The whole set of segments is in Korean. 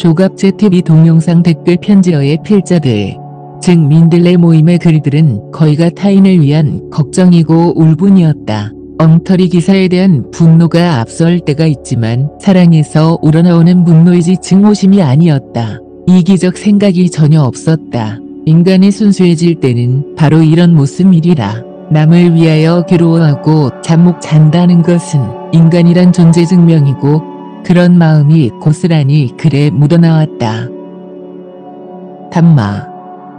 조갑제 TV 동영상 댓글 편지어의 필자들, 즉 민들레 모임의 글들은 거의가 타인을 위한 걱정이고 울분이었다. 엉터리 기사에 대한 분노가 앞설 때가 있지만 사랑에서 우러나오는 분노이지 증오심이 아니었다. 이기적 생각이 전혀 없었다. 인간이 순수해질 때는 바로 이런 모습이리라. 남을 위하여 괴로워하고 잠 못 잔다는 것은 인간이란 존재 증명이고 그런 마음이 고스란히 글에 묻어나왔다. 담마.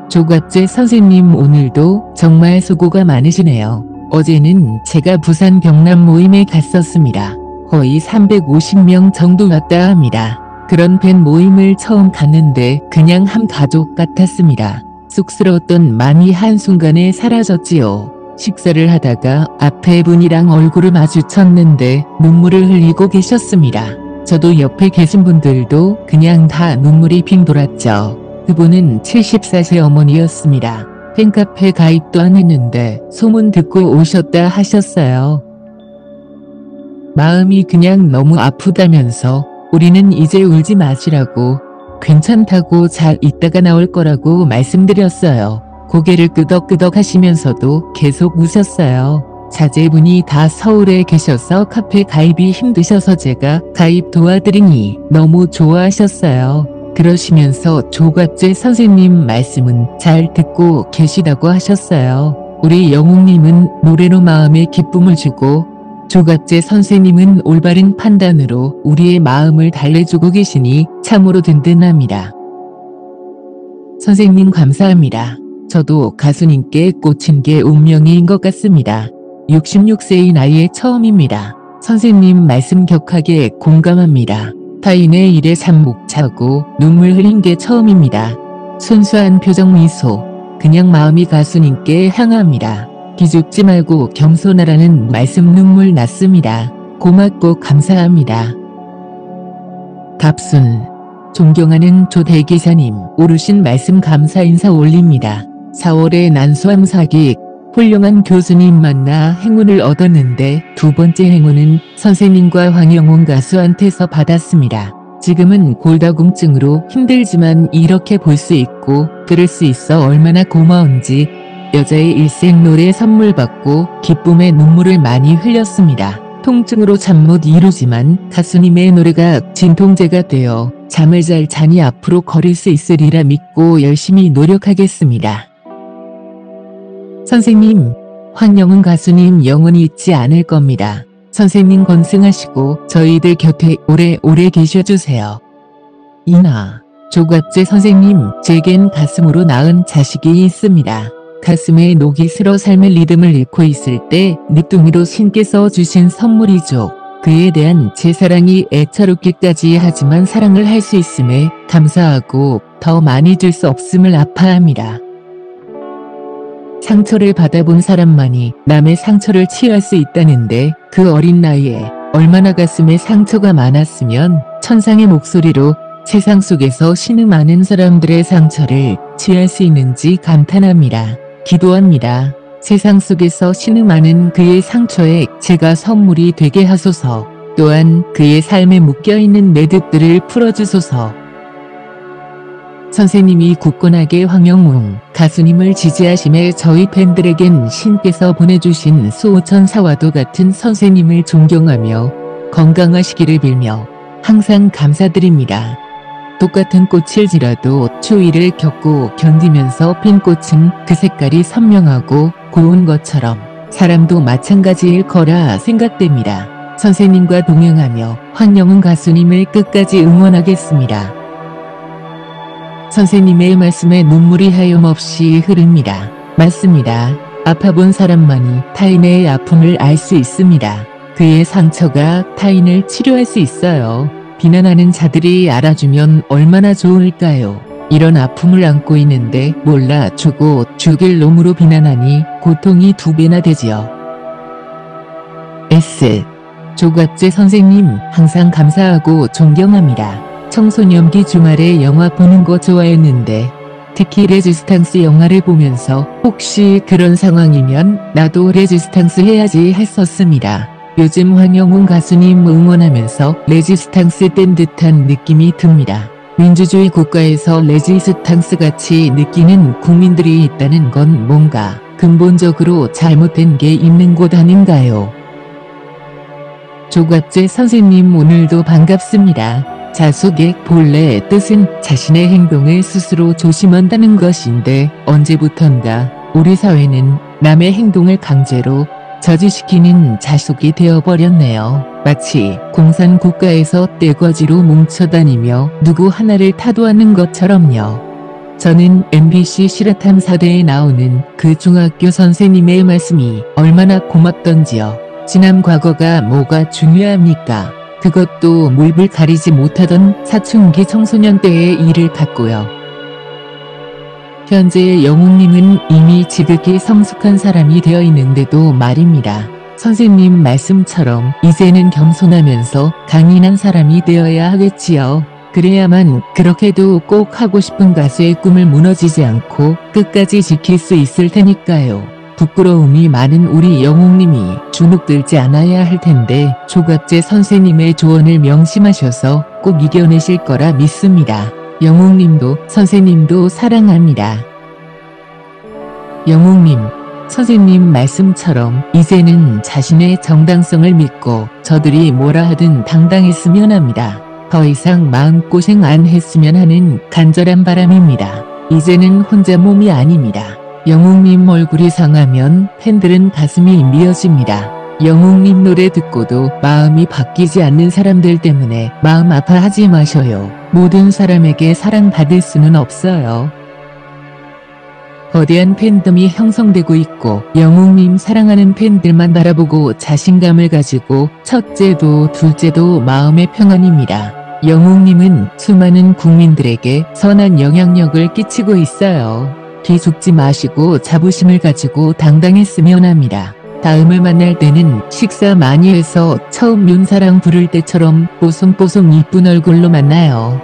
조갑제 선생님 오늘도 정말 수고가 많으시네요. 어제는 제가 부산 경남 모임에 갔었습니다. 거의 350명 정도 왔다 합니다. 그런 팬 모임을 처음 갔는데 그냥 한 가족 같았습니다. 쑥스러웠던 마음이 한순간에 사라졌지요. 식사를 하다가 앞에 분이랑 얼굴을 마주쳤는데 눈물을 흘리고 계셨습니다. 저도 옆에 계신 분들도 그냥 다 눈물이 핑 돌았죠. 그분은 74세 어머니였습니다. 팬카페 가입도 안 했는데 소문 듣고 오셨다 하셨어요. 마음이 그냥 너무 아프다면서 우리는 이제 울지 마시라고 괜찮다고 잘 있다가 나올 거라고 말씀드렸어요. 고개를 끄덕끄덕 하시면서도 계속 우셨어요. 자제분이 다 서울에 계셔서 카페 가입이 힘드셔서 제가 가입 도와드리니 너무 좋아하셨어요. 그러시면서 조갑제 선생님 말씀은 잘 듣고 계시다고 하셨어요. 우리 영웅님은 노래로 마음에 기쁨을 주고 조갑제 선생님은 올바른 판단으로 우리의 마음을 달래주고 계시니 참으로 든든합니다. 선생님 감사합니다. 저도 가수님께 꽂힌 게 운명인 것 같습니다. 66세의 나이에 처음입니다. 선생님 말씀 격하게 공감합니다. 타인의 일에 잠 못 자고 눈물 흘린 게 처음입니다. 순수한 표정 미소, 그냥 마음이 가수님께 향합니다. 기죽지 말고 겸손하라는 말씀 눈물 났습니다. 고맙고 감사합니다. 갑순. 존경하는 조 대기사님, 오르신 말씀 감사 인사 올립니다. 4월에 난소암 사기, 훌륭한 교수님 만나 행운을 얻었는데 두 번째 행운은 선생님과 황영웅 가수한테서 받았습니다. 지금은 골다공증으로 힘들지만 이렇게 볼 수 있고 들을 수 있어 얼마나 고마운지 여자의 일생 노래 선물 받고 기쁨의 눈물을 많이 흘렸습니다. 통증으로 잠 못 이루지만 가수님의 노래가 진통제가 되어 잠을 잘 자니 앞으로 걸을 수 있으리라 믿고 열심히 노력하겠습니다. 선생님, 황영은 가수님 영원히 잊지 않을 겁니다. 선생님 건승하시고 저희들 곁에 오래오래 계셔주세요. 이나. 조갑제 선생님, 제겐 가슴으로 낳은 자식이 있습니다. 가슴에 녹이 슬어 삶의 리듬을 잃고 있을 때 늦둥이로 신께서 주신 선물이죠. 그에 대한 제 사랑이 애처롭기까지 하지만 사랑을 할 수 있음에 감사하고 더 많이 줄 수 없음을 아파합니다. 상처를 받아본 사람만이 남의 상처를 치유할 수 있다는데 그 어린 나이에 얼마나 가슴에 상처가 많았으면 천상의 목소리로 세상 속에서 신음하는 사람들의 상처를 치유할 수 있는지 감탄합니다. 기도합니다. 세상 속에서 신음하는 그의 상처에 제가 선물이 되게 하소서. 또한 그의 삶에 묶여있는 매듭들을 풀어주소서. 선생님이 굳건하게 황영웅 가수님을 지지하심에 저희 팬들에겐 신께서 보내주신 수호천사와도 같은 선생님을 존경하며 건강하시기를 빌며 항상 감사드립니다. 똑같은 꽃일지라도 추위를 겪고 견디면서 핀 꽃은 그 색깔이 선명하고 고운 것처럼 사람도 마찬가지일 거라 생각됩니다. 선생님과 동행하며 황영웅 가수님을 끝까지 응원하겠습니다. 선생님의 말씀에 눈물이 하염없이 흐릅니다. 맞습니다. 아파본 사람만이 타인의 아픔을 알 수 있습니다. 그의 상처가 타인을 치료할 수 있어요. 비난하는 자들이 알아주면 얼마나 좋을까요? 이런 아픔을 안고 있는데 몰라주고 죽일 놈으로 비난하니 고통이 2배나 되지요. S. 조갑제 선생님 항상 감사하고 존경합니다. 청소년기 주말에 영화 보는 거 좋아했는데 특히 레지스탕스 영화를 보면서 혹시 그런 상황이면 나도 레지스탕스 해야지 했었습니다. 요즘 황영웅 가수님 응원하면서 레지스탕스 뗀 듯한 느낌이 듭니다. 민주주의 국가에서 레지스탕스 같이 느끼는 국민들이 있다는 건 뭔가 근본적으로 잘못된 게 있는 곳 아닌가요? 조갑재 선생님 오늘도 반갑습니다. 자숙의 본래 뜻은 자신의 행동을 스스로 조심한다는 것인데 언제부턴가 우리 사회는 남의 행동을 강제로 저지시키는 자숙이 되어버렸네요. 마치 공산국가에서 떼거지로 뭉쳐다니며 누구 하나를 타도하는 것처럼요. 저는 MBC 실화탐사대에 나오는 그 중학교 선생님의 말씀이 얼마나 고맙던지요. 지난 과거가 뭐가 중요합니까? 그것도 물불 가리지 못하던 사춘기 청소년 때의 일을 갖고요. 현재의 영웅님은 이미 지극히 성숙한 사람이 되어 있는데도 말입니다. 선생님 말씀처럼 이제는 겸손하면서 강인한 사람이 되어야 하겠지요. 그래야만 그렇게도 꼭 하고 싶은 가수의 꿈을 무너지지 않고 끝까지 지킬 수 있을 테니까요. 부끄러움이 많은 우리 영웅님이 주눅들지 않아야 할 텐데 조갑재 선생님의 조언을 명심하셔서 꼭 이겨내실 거라 믿습니다. 영웅님도 선생님도 사랑합니다. 영웅님, 선생님 말씀처럼 이제는 자신의 정당성을 믿고 저들이 뭐라 하든 당당했으면 합니다. 더 이상 마음고생 안 했으면 하는 간절한 바람입니다. 이제는 혼자 몸이 아닙니다. 영웅님 얼굴이 상하면 팬들은 가슴이 미어집니다. 영웅님 노래 듣고도 마음이 바뀌지 않는 사람들 때문에 마음 아파하지 마셔요. 모든 사람에게 사랑받을 수는 없어요. 거대한 팬덤이 형성되고 있고 영웅님 사랑하는 팬들만 바라보고 자신감을 가지고 첫째도 둘째도 마음의 평안입니다. 영웅님은 수많은 국민들에게 선한 영향력을 끼치고 있어요. 기죽지 마시고 자부심을 가지고 당당했으면 합니다. 다음을 만날 때는 식사 많이 해서 처음 윤사랑 부를 때처럼 뽀송뽀송 이쁜 얼굴로 만나요.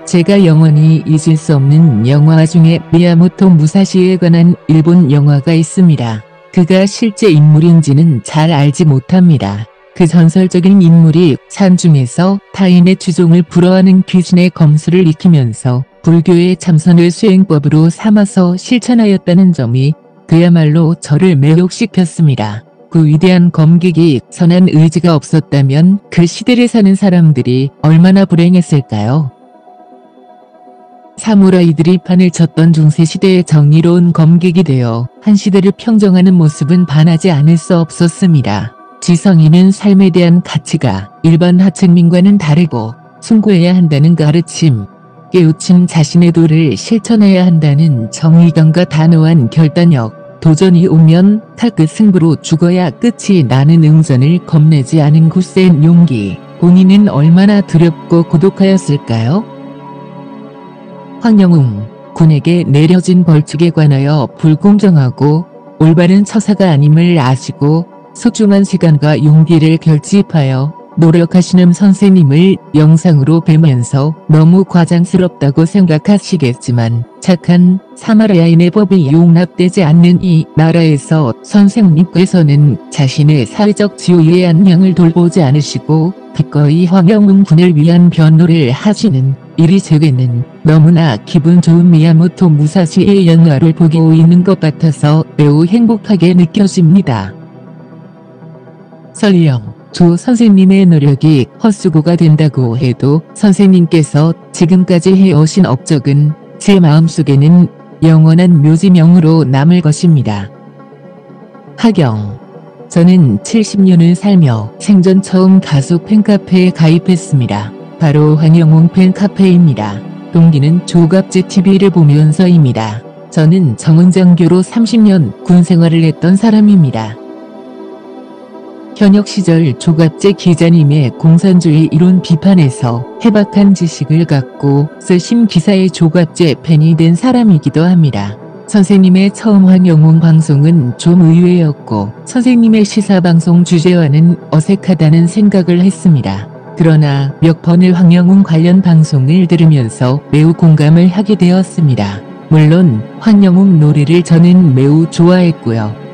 제가 영원히 잊을 수 없는 영화 중에 미야모토 무사시에 관한 일본 영화가 있습니다. 그가 실제 인물인지는 잘 알지 못합니다. 그 전설적인 인물이 산중에서 타인의 추종을 불허하는 귀신의 검수를 익히면서 불교의 참선을 수행법으로 삼아서 실천하였다는 점이 그야말로 저를 매혹시켰습니다. 그 위대한 검객이 선한 의지가 없었다면 그 시대를 사는 사람들이 얼마나 불행했을까요? 사무라이들이 판을 쳤던 중세시대의 정의로운 검객이 되어 한 시대를 평정하는 모습은 반하지 않을 수 없었습니다. 지성인은 삶에 대한 가치가 일반 하층민과는 다르고 숭고해야 한다는 가르침, 깨우친 자신의 도를 실천해야 한다는 정의감과 단호한 결단력, 도전이 오면 칼끝 승부로 죽어야 끝이 나는 응전을 겁내지 않은 굳센 용기, 본인은 얼마나 두렵고 고독하였을까요? 황영웅 군에게 내려진 벌칙에 관하여 불공정하고 올바른 처사가 아님을 아시고 소중한 시간과 용기를 결집하여 노력하시는 선생님을 영상으로 뵈면서 너무 과장스럽다고 생각하시겠지만 착한 사마리아인의 법이 용납되지 않는 이 나라에서 선생님께서는 자신의 사회적 지위의 안녕을 돌보지 않으시고 기꺼이 황영웅 군을 위한 변호를 하시는 일이 제게는 너무나 기분 좋은 미야모토 무사시의 영화를 보고 있는 것 같아서 매우 행복하게 느껴집니다. 설령 조 선생님의 노력이 헛수고가 된다고 해도 선생님께서 지금까지 해오신 업적은 제 마음속에는 영원한 묘지명으로 남을 것입니다. 하경. 저는 70년을 살며 생전 처음 가수 팬카페에 가입했습니다. 바로 황영웅 팬카페입니다. 동기는 조갑재 TV를 보면서입니다. 저는 정은장교로 30년 군 생활을 했던 사람입니다. 현역 시절 조갑재 기자님의 공산주의 이론 비판에서 해박한 지식을 갖고 쓰신 기사의 조갑재 팬이 된 사람이기도 합니다. 선생님의 처음 황영웅 방송은 좀 의외였고 선생님의 시사방송 주제와는 어색하다는 생각을 했습니다. 그러나 몇 번을 황영웅 관련 방송을 들으면서 매우 공감을 하게 되었습니다. 물론 황영웅 노래를 저는 매우 좋아했고요.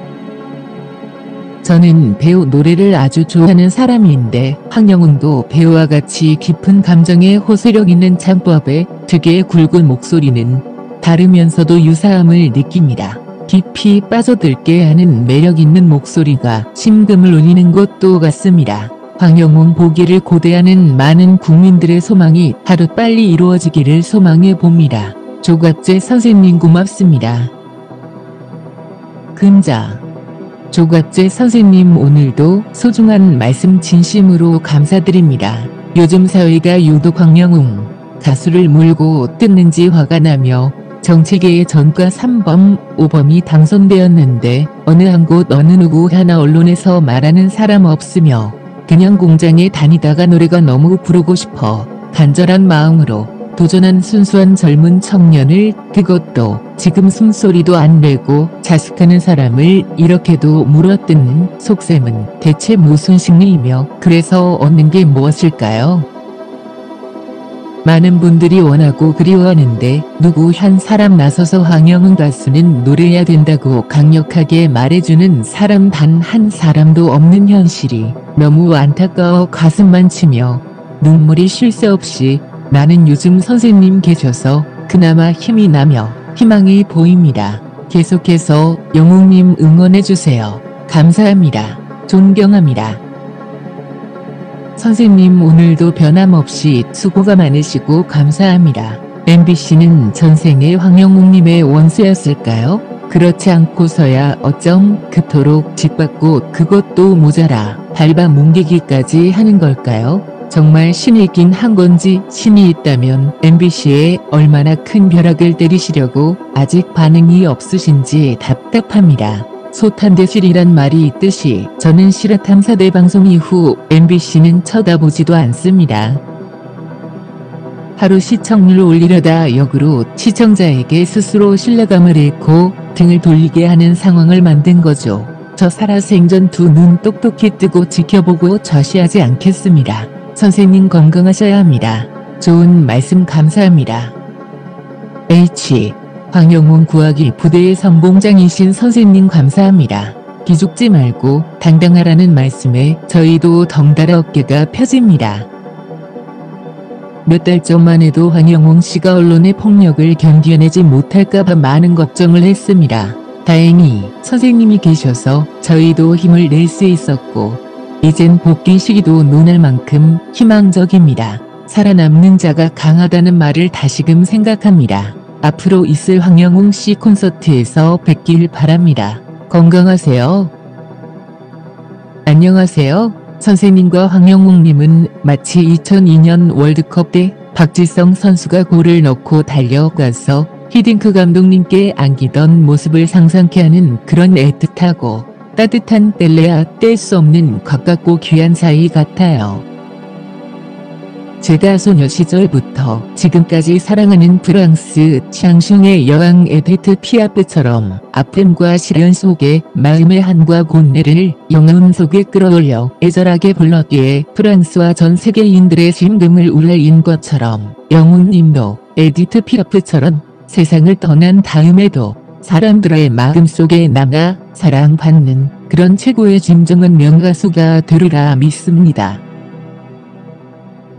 저는 배우 노래를 아주 좋아하는 사람인데 황영웅도 배우와 같이 깊은 감정에 호소력 있는 창법에 특유의 굵은 목소리는 다르면서도 유사함을 느낍니다. 깊이 빠져들게 하는 매력 있는 목소리가 심금을 울리는 것도 같습니다. 황영웅 보기를 고대하는 많은 국민들의 소망이 하루빨리 이루어지기를 소망해 봅니다. 조갑재 선생님 고맙습니다. 금자. 조갑재 선생님 오늘도 소중한 말씀 진심으로 감사드립니다. 요즘 사회가 유독 황영웅 가수를 물고 뜯는지 화가 나며 정치계의 전과 3범, 5범이 당선되었는데 어느 한 곳 어느 누구 하나 언론에서 말하는 사람 없으며 그냥 공장에 다니다가 노래가 너무 부르고 싶어 간절한 마음으로 도전한 순수한 젊은 청년을 그것도 지금 숨소리도 안 내고 자숙하는 사람을 이렇게도 물어뜯는 속셈은 대체 무슨 심리이며 그래서 얻는 게 무엇일까요? 많은 분들이 원하고 그리워하는데 누구 한 사람 나서서 황영웅 가수는 노래해야 된다고 강력하게 말해주는 사람 단 한 사람도 없는 현실이 너무 안타까워 가슴만 치며 눈물이 쉴 새 없이 나는 요즘 선생님 계셔서 그나마 힘이 나며 희망이 보입니다. 계속해서 영웅님 응원해주세요. 감사합니다. 존경합니다. 선생님 오늘도 변함없이 수고가 많으시고 감사합니다. MBC는 전생에 황영웅님의 원수였을까요? 그렇지 않고서야 어쩜 그토록 짓밟고 그것도 모자라 밟아 뭉개기까지 하는 걸까요? 정말 신이 있긴 한 건지 신이 있다면 MBC에 얼마나 큰 벼락을 때리시려고 아직 반응이 없으신지 답답합니다. 소탄대실이란 말이 있듯이 저는 실화탐사대 방송 이후 MBC는 쳐다보지도 않습니다. 하루 시청률 올리려다 역으로 시청자에게 스스로 신뢰감을 잃고 등을 돌리게 하는 상황을 만든 거죠. 저 살아생전 두 눈 똑똑히 뜨고 지켜보고 좌시하지 않겠습니다. 선생님 건강하셔야 합니다. 좋은 말씀 감사합니다. H. 황영웅 구하기 부대의 선봉장이신 선생님 감사합니다. 기죽지 말고 당당하라는 말씀에 저희도 덩달아 어깨가 펴집니다. 몇 달 전만 해도 황영웅 씨가 언론의 폭력을 견뎌내지 못할까봐 많은 걱정을 했습니다. 다행히 선생님이 계셔서 저희도 힘을 낼 수 있었고 이젠 복귀 시기도 논할 만큼 희망적입니다. 살아남는 자가 강하다는 말을 다시금 생각합니다. 앞으로 있을 황영웅 씨 콘서트에서 뵙길 바랍니다. 건강하세요. 안녕하세요. 선생님과 황영웅님은 마치 2002년 월드컵 때 박지성 선수가 골을 넣고 달려가서 히딩크 감독님께 안기던 모습을 상상케 하는 그런 애틋하고 따뜻한 뗄래야 뗄 수 없는 가깝고 귀한 사이 같아요. 제가 소녀 시절부터 지금까지 사랑하는 프랑스 샹숑의 여왕 에디트 피아프처럼 아픔과 시련 속에 마음의 한과 곤내를 영혼 속에 끌어올려 애절하게 불렀기에 프랑스와 전 세계인들의 심금을 울린 것처럼 영웅님도 에디트 피아프처럼 세상을 떠난 다음에도 사람들의 마음속에 남아 사랑받는 그런 최고의 진정한 명가수가 되리라 믿습니다.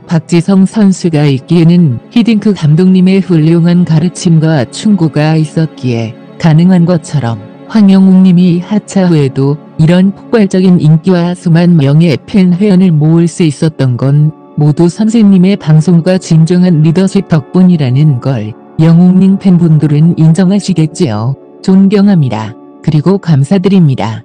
박지성 선수가 있기에는 히딩크 감독님의 훌륭한 가르침과 충고가 있었기에 가능한 것처럼 황영웅님이 하차후에도 이런 폭발적인 인기와 수만 명의 팬 회원을 모을 수 있었던 건 모두 선생님의 방송과 진정한 리더십 덕분이라는 걸 영웅님 팬분들은 인정하시겠지요. 존경합니다. 그리고 감사드립니다.